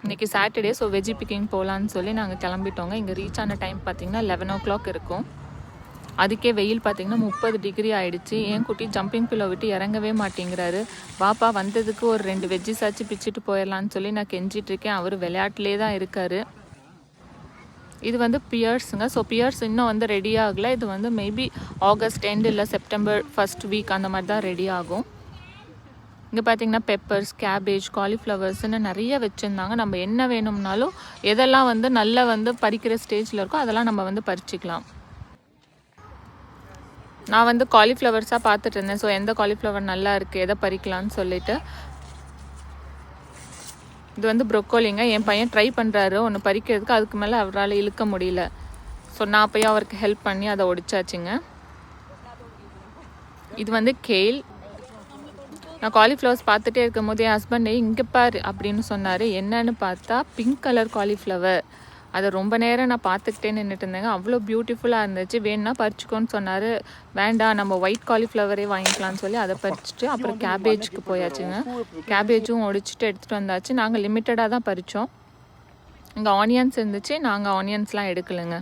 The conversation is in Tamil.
இன்றைக்கி சாட்டர்டே, ஸோ வெஜ்ஜி பிக்கிங் போகலான்னு சொல்லி நாங்கள் கிளம்பிட்டோங்க. இங்கே ரீச் ஆன டைம் பார்த்திங்கன்னா 11 o'clock இருக்கும். அதுக்கே வெயில் பார்த்திங்கன்னா 30 டிகிரி ஆகிடுச்சு. ஏன் குட்டி ஜம்பிங் பில்லோ விட்டு இறங்கவே மாட்டேங்கிறாரு. பாப்பா வந்ததுக்கு ஒரு 2 வெஜ்ஜிஸ் ஆச்சு பிச்சுட்டு போயிடலான்னு சொல்லி நான் கெஞ்சிட்ருக்கேன். அவர் விளையாட்டுலே தான் இருக்கார். இது வந்து பியர்ஸுங்க. ஸோ பியர்ஸ் இன்னும் வந்து ரெடி ஆகலை. இது வந்து மேபி ஆகஸ்ட் எண்ட் இல்லை செப்டம்பர் ஃபர்ஸ்ட் வீக் அந்த மாதிரி தான் ரெடி ஆகும். இங்கே பார்த்திங்கன்னா பெப்பர்ஸ், கேபேஜ், காலிஃப்ளவர்ஸ்ன்னு நிறைய வச்சுருந்தாங்க. நம்ம என்ன வேணும்னாலும் எதெல்லாம் வந்து நல்லா வந்து பறிக்கிற ஸ்டேஜில் இருக்கோ அதெல்லாம் நம்ம வந்து பறிச்சிக்கலாம். நான் வந்து காலிஃப்ளவர்ஸாக பார்த்துட்டு இருந்தேன். ஸோ எந்த காலிஃப்ளவர் நல்லா இருக்குது, எதை பறிக்கலான்னு சொல்லிட்டு. இது வந்து ப்ரொக்கோலிங்க. என் பையன் ட்ரை பண்ணுறாரு ஒன்று பறிக்கிறதுக்கு. அதுக்கு மேலே அவரால் இழுக்க முடியல. ஸோ நான் போய் அவருக்கு ஹெல்ப் பண்ணி அதை ஒடிச்சாச்சுங்க. இது வந்து கேல். நான் காலிஃப்ளவர்ஸ் பார்த்துட்டே இருக்கும் போது என் ஹஸ்பண்டே இங்கே பாரு அப்படின்னு சொன்னார். என்னன்னு பார்த்தா பிங்க் கலர் காலிஃப்ளவர். அதை ரொம்ப நேரம் நான் பார்த்துக்கிட்டே நின்றுட்டு இருந்தேங்க. அவ்வளோ பியூட்டிஃபுல்லாக இருந்துச்சு. வேணுன்னா பறிச்சுக்கோன்னு சொன்னார். வேண்டாம், நம்ம ஒயிட் காலிஃப்ளவரே வாங்கிக்கலாம்னு சொல்லி அதை பறிச்சுட்டு அப்புறம் கேபேஜுக்கு போயாச்சுங்க. கேபேஜும் ஒடிச்சிட்டு எடுத்துகிட்டு வந்தாச்சு. நாங்கள் லிமிட்டடாக தான் பறித்தோம். இங்கே ஆனியன்ஸ் இருந்துச்சு. நாங்கள் ஆனியன்ஸ்லாம் எடுக்கலைங்க.